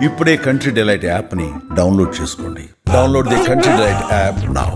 ఇప్పుడే country delight యాప్ని download చేసుకోండి. Download the country delight app now.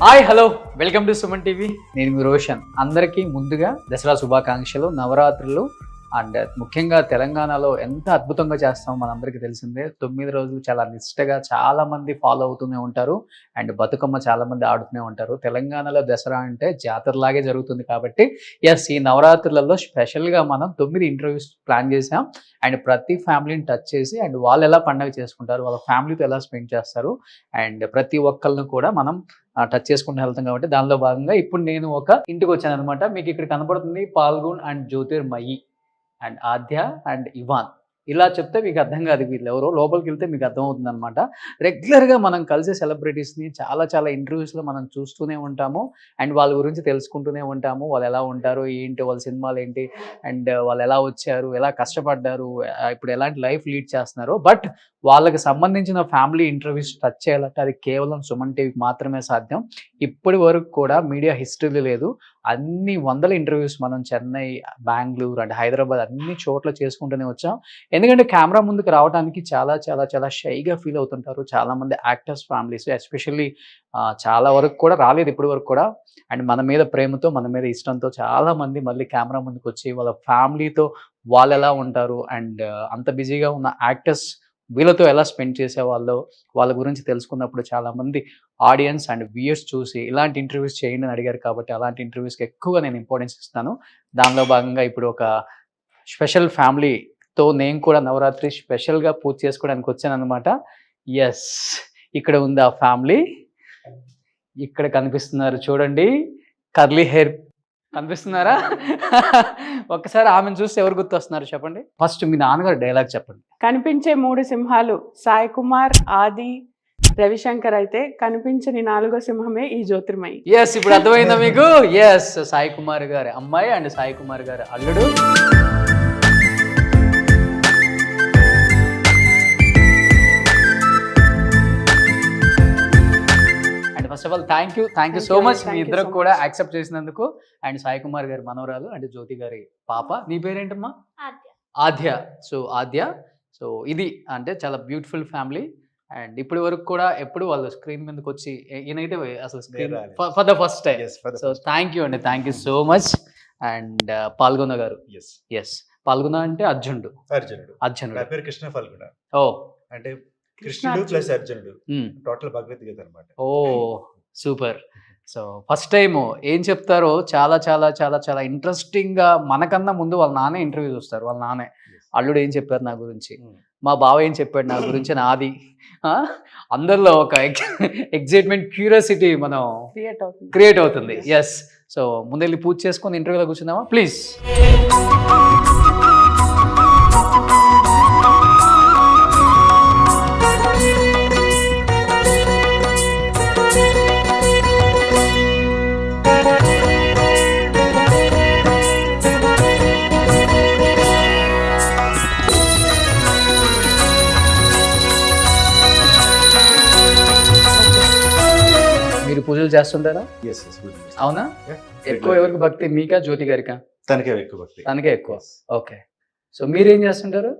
Hi hello welcome to Suman TV. నేను మీ రోషన్. అందరికీ ముందుగా దసరా శుభాకాంక్షలు. నవరాత్రులు అండ్ ముఖ్యంగా తెలంగాణలో ఎంత అద్భుతంగా చేస్తామో మనందరికీ తెలిసిందే. 9 రోజులు చాలా నిష్టగా చాలా మంది ఫాలో అవుతూనే ఉంటారు అండ్ బతుకమ్మ చాలా మంది ఆడుతూనే ఉంటారు. తెలంగాణలో దసరా అంటే జాతరలాగే జరుగుతుంది కాబట్టి ఈ నవరాత్రులలో స్పెషల్గా మనం 9 ఇంటర్వ్యూస్ ప్లాన్ చేసాం అండ్ ప్రతి ఫ్యామిలీని టచ్ చేసి అండ్ వాళ్ళు ఎలా పండగ చేసుకుంటారు, వాళ్ళ ఫ్యామిలీతో ఎలా స్పెండ్ చేస్తారు అండ్ ప్రతి ఒక్కళ్ళను కూడా మనం టచ్ చేసుకుంటూ వెళ్తాం. కాబట్టి దానిలో భాగంగా ఇప్పుడు నేను ఒక ఇంటికి వచ్చాను అనమాట. మీకు ఇక్కడ కనపడుతుంది పాల్గొన్ and Jyotirmayi and Aadya and Ivan. ఇలా చెప్తే మీకు అర్థం కాదు వీళ్ళు ఎవరో, లోపలికి వెళ్తే మీకు అర్థమవుతుంది అనమాట. రెగ్యులర్గా మనం కలిసే సెలబ్రిటీస్ని చాలా ఇంటర్వ్యూస్లో మనం చూస్తూనే ఉంటాము అండ్ వాళ్ళ గురించి తెలుసుకుంటూనే ఉంటాము. వాళ్ళు ఎలా ఉంటారు, ఏంటి వాళ్ళ సినిమాలు ఏంటి అండ్ వాళ్ళు ఎలా వచ్చారు, ఎలా కష్టపడ్డారు, ఇప్పుడు ఎలాంటి లైఫ్ లీడ్ చేస్తున్నారు. బట్ వాళ్ళకి సంబంధించిన ఫ్యామిలీ ఇంటర్వ్యూస్ టచ్ చేయాలంటే అది కేవలం సుమన్ టీవీకి మాత్రమే సాధ్యం. ఇప్పటి వరకు కూడా మీడియా హిస్టరీ లేదు. అన్ని వందల ఇంటర్వ్యూస్ మనం చెన్నై, బెంగళూరు అండ్ హైదరాబాద్ అన్ని చోట్ల చేసుకుంటూనే వచ్చాం. ఎందుకంటే కెమెరా ముందుకు రావడానికి చాలా షైగా ఫీల్ అవుతుంటారు చాలామంది యాక్టర్స్ ఫ్యామిలీస్. ఎస్పెషల్లీ చాలా వరకు కూడా రాలేదు ఇప్పటి వరకు కూడా. అండ్ మన మీద ప్రేమతో, మన మీద ఇష్టంతో చాలామంది మళ్ళీ కెమెరా ముందుకు వచ్చి వాళ్ళ ఫ్యామిలీతో వాళ్ళు ఎలా ఉంటారు అండ్ అంత బిజీగా ఉన్న యాక్టర్స్ వీళ్ళతో ఎలా స్పెండ్ చేసేవాళ్ళు, వాళ్ళ గురించి తెలుసుకున్నప్పుడు చాలామంది ఆడియన్స్ అండ్ వ్యూయర్స్ చూసి ఇలాంటి ఇంటర్వ్యూస్ చేయండి అని అడిగారు. కాబట్టి అలాంటి ఇంటర్వ్యూస్కి ఎక్కువగా నేను ఇంపార్టెన్స్ ఇస్తాను. దానిలో భాగంగా ఇప్పుడు ఒక స్పెషల్ ఫ్యామిలీతో నేను కూడా నవరాత్రి స్పెషల్గా పూజ చేసుకోవడానికి వచ్చాను అనమాట. ఎస్, ఇక్కడ ఉంది ఆ ఫ్యామిలీ. ఇక్కడ కనిపిస్తున్నారు చూడండి, కర్లీ హెయిర్ కనిపిస్తున్నారా? ఒక్కసారి ఆమెను చూస్తే ఎవరు గుర్తొస్తున్నారు చెప్పండి. ఫస్ట్ మీ నాన్నగారు డైలాగ్ చెప్పండి. కనిపించే 3 సింహాలు సాయి కుమార్, ఆది, రవిశంకర్ అయితే కనిపించని 4వ సింహమే ఈ జ్యోతిర్మయి. ఎస్, ఇప్పుడు అర్థమైందా మీకు? ఎస్, సాయి కుమార్ గారి అమ్మాయి అండ్ సాయి కుమార్ గారి అల్లుడు. First of all thank you so much మీ ఇద్దరు కూడా యాక్సెప్ట్ చేసినందుకు. అండ్ సాయి కుమార్ గారి మనవరాలు అండ్ జ్యోతి గారి పాప. నీ పేరేంటమ్మా? ఆద్య. సో ఇది అంటే చాలా బ్యూటిఫుల్ ఫ్యామిలీ. అండ్ ఇప్పటి వరకు కూడా ఎప్పుడు వాళ్ళు స్క్రీన్ మీదకి వచ్చి ఈయనైతే అసలు screen for the first time. So thank you so much. And పాల్గొన గారు. ఎస్, పాల్గొన అంటే అర్జునుడు. కృష్ణ పాల్గొన. ఓ అంటే కృష్ణుడు ప్లస్ అర్జునుడు, టోటల్ భగవద్గీత అన్నమాట. ఓ సూపర్. సో ఫస్ట్ టైం ఏం చెప్తారో చాలా ఇంట్రెస్టింగ్ గా మనకన్నా ముందు వాళ్ళ నాన్నే ఇంటర్వ్యూ చూస్తారు. వాళ్ళ నాన్నే అల్లుడు ఏం చెప్పారు నా గురించి, మా బావ ఏం చెప్పాడు నా గురించి, నాది అందరిలో ఒక ఎగ్జైట్మెంట్, క్యూరియాసిటీ మనం క్రియేట్ అవుతుంది. ఎస్, సో ముందెళ్ళి పూజ చేసుకొని ఇంటర్వ్యూలో కూర్చుందామా ప్లీజ్. మీరు పూజలు చేస్తుంటారా? అవునా? ఎక్కువ ఎవరికి భక్తి, మీకా జ్యోతి గారికా? తనకే ఎక్కువ భక్తి. తనకే ఎక్కువ. ఓకే. సో మీరేం చేస్తుంటారు?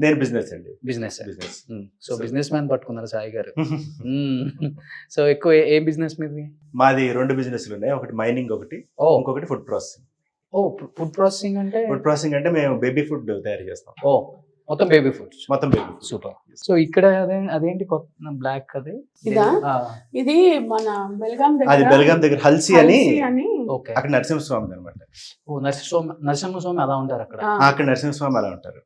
నేను బిజినెస్ అండి. బిజినెస్. సో బిజినెస్ మ్యాన్ పట్టుకున్నారు సాయి గారు. సో ఎక్కువ ఏం బిజినెస్ మీది? మాది 2 బిజినెస్లు ఉన్నాయి. ఒకటి మైనింగ్, ఇంకొకటి ఫుడ్ ప్రాసెసింగ్. ఓ, ఫుడ్ ప్రాసెసింగ్ అంటే? ఫుడ్ ప్రాసెసింగ్ అంటే మేము బేబీ ఫుడ్ తయారు చేస్తాం. ఓ, మొత్తం బేబీ ఫుడ్. సూపర్. సో ఇక్కడ అదేంటి కొత్త బ్లాక్? ఇది మన బెల్గాం దగ్గర హల్సీ అని ఓకే, అక్కడ నరసింహస్వామి అనమాట. ఓ, నరసింహస్వామి అలా ఉంటారు అక్కడ. అక్కడ నరసింహస్వామి అలా ఉంటారు.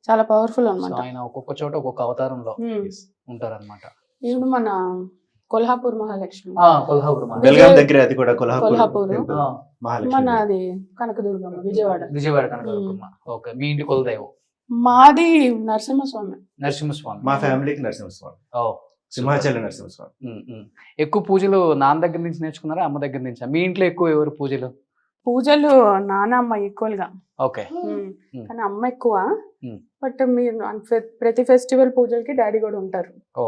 చాలా పవర్ఫుల్ అన్నమాట. ఆయన ఒక్కొక్క చోట ఒక్కొక్క అవతారంలో ఉంటారు అనమాట. ఇప్పుడు మన కొల్హాపూర్ మహాలక్ష్మి, బెల్గాం దగ్గర, అది కూడా కొల్హాపూర్. మహాలక్ష్మి మన అది కనకదుర్గమ్మ, విజయవాడ కనకదుర్గమ్మ. ఓకే, మీ ఇంటి కులదైవం? మాది నరసింహస్వామి. మా ఫ్యామిలీకి నరసింహస్వామి. సింహాచలం నరసింహస్వామి. ఎక్కువ పూజలు నాన్న దగ్గర నుంచి నేర్చుకున్నారా, అమ్మ దగ్గర నుంచా? మీ ఇంట్లో ఎక్కువ ఎవరు పూజలు? పూజలు నాన్న అమ్మ ఈక్వల్ గా. ఓకే. కానీ అమ్మ ఎక్కువ. Hmm. బట్ మీరు ప్రతి ఫెస్టివల్ పూజలకి డాడీ కూడా ఉంటారు. ఓ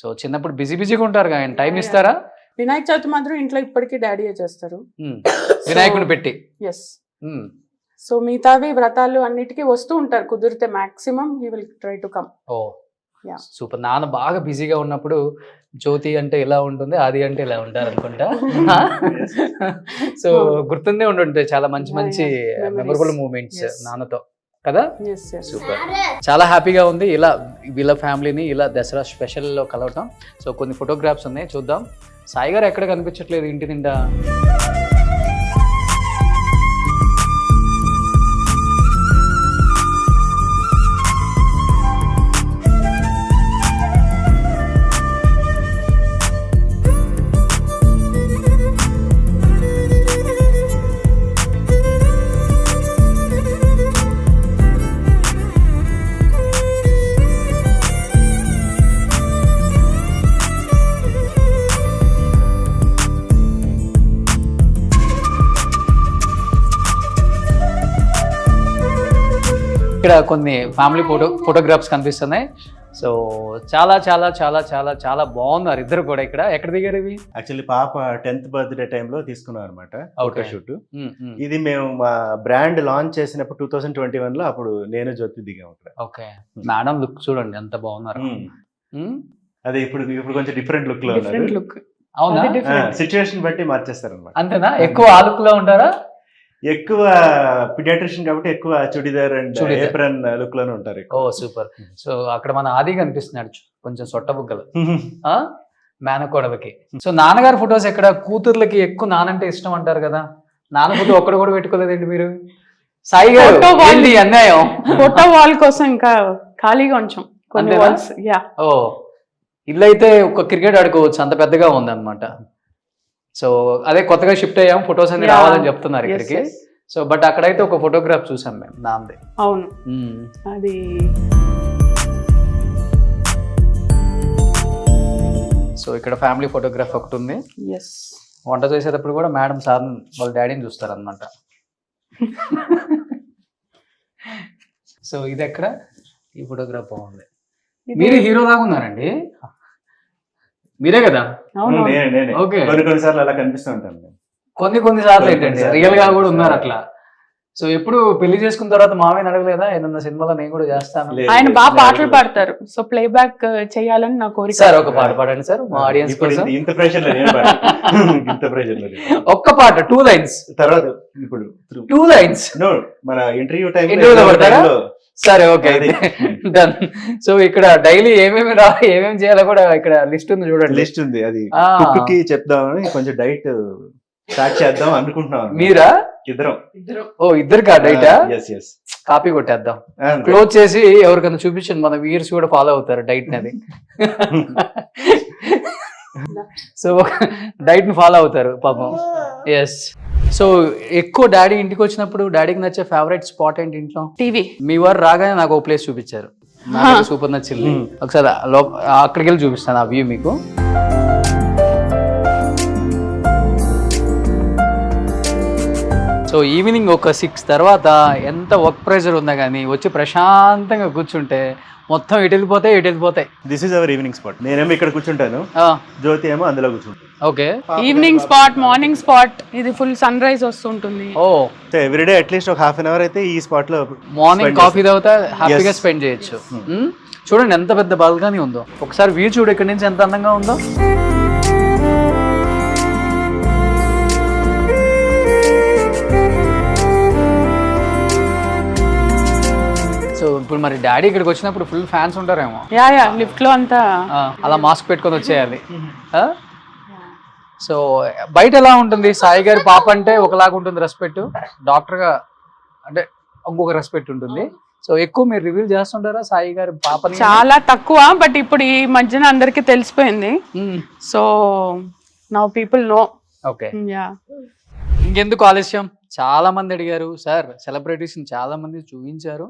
సో చిన్నప్పుడు బిజీగా ఉంటారు ఆయన టైం ఇస్తారా? వినాయక చవితి మాత్రం ఇంట్లో ఇప్పటికీ డాడీయే చేస్తారు. వినాయకుడిని పెట్టి. ఎస్. సో మిగతావి వ్రతాలు అన్నిటికీ వస్తూ ఉంటారు, కుదిరితే maximum he will try to come. ఓ Yeah. సూపర్. నాన్న బాగా బిజీగా ఉన్నప్పుడు జ్యోతి అంటే ఇలా ఉంటుంది, ఆది అంటే ఇలా ఉంటారు అనుకుంటా. సో గుర్తుండే ఉండుంటాయి చాలా మంచి మంచి Memories. Memorable moments Yes. నాన్నతో కదా. Yes yes. సూపర్. చాలా హ్యాపీగా ఉంది ఇలా వీళ్ళ ఫ్యామిలీని ఇలా దసరా స్పెషల్లో కలవటం. సో కొన్ని ఫోటోగ్రాఫ్స్ ఉన్నాయి, చూద్దాం. సాయి గారు ఎక్కడ కనిపించట్లేదు ఇంటి నిండా. ఇక్కడ కొన్ని ఫ్యామిలీ ఫోటోగ్రాఫ్స్ కనిపిస్తున్నాయి. సో చాలా చాలా చాలా చాలా చాలా బాగున్నారు ఇద్దరు కూడా. ఇక్కడ ఎక్కడ దిగారు ఇవి? యాక్చువల్లీ పాప 10th బర్త్డే టైంలో తీసుకున్నాం అనమాట ఫోటో షూట్. ఉమ్, ఉమ్. ఇది మేము మా బ్రాండ్ లాంచ్ చేసినప్పుడు 2021 లో అప్పుడు నేను జ్యోతి దిగాం అక్కడ. ఓకే. మేడం లుక్ చూడండి ఎంత బాగున్నారు. ఉమ్, అదే ఇప్పుడు కొంచెం డిఫరెంట్ లుక్ లో డిఫరెంట్ ఉన్నారు. లుక్. అవునా? సిచ్యువేషన్ బట్టి మార్చేస్తారు అనమాట. అంతేనా? ఎక్కువ ఆ లుక్ లో ఉంటారా? ఎక్కువ పిడియాట్రిషియన్ కాబట్టి ఎక్కువ చుడిదార్ అండ్ చుడిదార్. ఏప్రన్ లుక్ లోనే ఉంటారు ఓ ఎక్కువ. సూపర్. సో అక్కడ మన ఆది కనిపిస్తున్నాడు కొంచెం సొట్ట బుగ్గలు ఆ మేనకోడలకి. సో నాన్నగారి ఫొటోస్ ఎక్కడ? కూతుర్లకి ఎక్కువ నానంటే ఇష్టం అంటారు కదా, నాన్న ఫోటో ఒక్కడ కూడా పెట్టుకోలేదండి మీరు? సాయి గారు Photo wall. ఏంటి అన్యాయం? ఫోటో వాల్ కోసం ఇంకా ఖాళీగా ఉంచాం కొన్ని అంతేనా? వాల్స్. యా. ఓ ఇల్లు అయితే ఒక క్రికెట్ ఆడుకోవచ్చు అంత పెద్దగా ఉందన్నమాట. సో అదే కొత్తగా షిఫ్ట్ అయ్యాం, ఫొటోస్ అన్ని Yeah. రావాలని చెప్తున్నారు ఇక్కడికి. Yes, yes. సో బట్ అక్కడైతే ఒక ఫోటోగ్రాఫ్ చూసాం మేము నాంది. అవును. అది సో ఇక్కడ ఫ్యామిలీ ఫోటోగ్రాఫ్ ఒకటి ఉంది. ఎస్. వంట చేసేటప్పుడు కూడా మేడం సార్ వాళ్ళ డాడీని చూస్తారు అనమాట. సో ఇది ఎక్కడ? ఈ ఫోటోగ్రాఫ్ బాగుంది. మీరు హీరో లాగా ఉన్నారండి, మీరే కదా? అవును. నేనే ఓకే. కొన్నిసార్లు అలా కనిపిస్తూ ఉంటాను నేను. కొన్ని సార్లు ఏంటంటే రియల్ గా కూడా ఉన్నారు అట్లా. సో ఎప్పుడు పెళ్లి చేసుకున్న తర్వాత మామయ్యని అడగలేదా ఏదన్నా సినిమాలో నేను కూడా చేస్తాను? లేదు, ఆయన బాగా లేదు, పాటలు లేదు. పాడతారు. సో ప్లే బ్యాక్ చేయాలని నా కోరిక. సార్ ఒక పాట పాడండి సార్ మా ఆడియన్స్ ఇప్పుడు కోసం. ఇంత ప్రెషర్ లో నేను పాడను. ఇంత ప్రెషర్ లో నేను. ఒక్క పాట 2 lines. తర్వాత ఇప్పుడు 2 lines. No, మన ఇంటర్వ్యూ Interview లో పడతారా? టైంలో సరే ఓకే అది. డన్. సో ఇక్కడ డైలీ ఏమేమి చేయాలో కూడా ఇక్కడ లిస్ట్ ఉంది చూడండి. లిస్ట్ ఉంది. అది ఆ. కుక్ కి చెప్దామని కొంచెం డైట్ స్టార్ట్ చేద్దాం అనుకుంటున్నాం. మీరా? ఇద్దరం. ఓ ఇద్దరు డైటా? Yes yes. కాపీ కొట్టేద్దాం, క్లోజ్ చేసి ఎవరికైనా చూపించండి, మన వ్యూయర్స్ కూడా ఫాలో అవుతారు డైట్ అనేది. సో డైట్ ని ఫాలో అవుతారు పాపం. ఎస్. సో ఎక్కువ డాడీ ఇంటికి వచ్చినప్పుడు డాడీకి నచ్చే ఫేవరెట్ స్పాట్ ఏంటి ఇంట్లో? టీవీ. మీ వారు రాగానే నాకు ఒక ప్లేస్ చూపించారు, నాకు సూపర్ నచ్చింది. ఒకసారి అక్కడికి వెళ్ళి చూపిస్తాను ఆ వ్యూ మీకు. సో ఈవినింగ్ ఒక 6 తర్వాత ఎంత వర్క్ ప్రెషర్ ఉందా కానీ వచ్చి ప్రశాంతంగా కూర్చుంటే మొత్తం ఎటు వెళ్ళిపోతాయి. This is our evening spot. నేనేమో ఇక్కడ కూర్చుంటాను, జ్యోతి ఏమో అందులో కూర్చుంటాను. Okay. Evening spot, morning spot, ఇది ఫుల్ సన్ రైజ్ వస్తుంటుంది. ఓ సో ఎవ్రీడే అట్లీస్ట్ ఒక హాఫ్ అన్ అవర్ అయితే ఈ స్పాట్ లో మార్నింగ్ కాఫీ తాగుతా హ్యాపీగా Yes. స్పెండ్ చేయొచ్చు. చూడండి ఎంత పెద్ద బాల్కనీ ఉందో, ఒకసారి వ్యూ చూడు ఇక్కడ నుంచి ఎంత అందంగా ఉందో. సో ఇప్పుడు మరి డాడీ ఇక్కడికి వచ్చినప్పుడు ఫుల్ ఫ్యాన్స్ ఉంటారేమో. యా లిఫ్ట్ లో అంతా. అలా మాస్క్ పెట్టుకొని వచ్చేయాలి. సో బయట ఎలా ఉంటుంది? సాయి గారి పాప అంటే ఒకలాగా ఉంటుంది రెస్పెక్ట్, డాక్టర్గా అంటే ఇంకొక రెస్పెక్ట్ ఉంటుంది. సో ఎక్కువ మీరు రివీల్ చేస్తుంటారా సాయి గారి పాపని? చాలా తక్కువ, బట్ ఇప్పుడు ఈ మధ్యన అందరికి తెలిసిపోయింది. So now people know. Okay. Yeah. ఇంకెందుకు ఆలస్యం? చాలా మంది అడిగారు సార్, సెలబ్రిటీస్ని చాలా మంది చూపించారు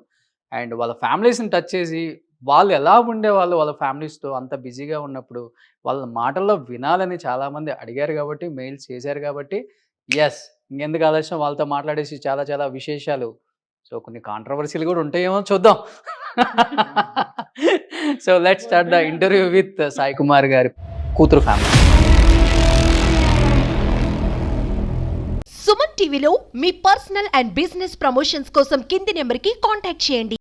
అండ్ వాళ్ళ ఫ్యామిలీస్ని టచ్ చేసి వాళ్ళు ఎలా ఉండేవాళ్ళు వాళ్ళ ఫ్యామిలీస్తో అంత బిజీగా ఉన్నప్పుడు వాళ్ళ మాటల్లో వినాలని చాలామంది అడిగారు కాబట్టి, మెయిల్స్ చేశారు కాబట్టి, ఎస్ ఇంకెందుకు ఆలస్యం, వాళ్ళతో మాట్లాడేసి చాలా చాలా విశేషాలు, సో కొన్ని కాంట్రవర్సీలు కూడా ఉంటాయేమో చూద్దాం. So let's start the interview with Sai Kumar గారి కూతురు ఫ్యామిలీ. సుమన్ టీవీలో మీ పర్సనల్ అండ్ బిజినెస్ ప్రమోషన్స్ కోసం కింది నెంబర్కి కాంటాక్ట్ చేయండి.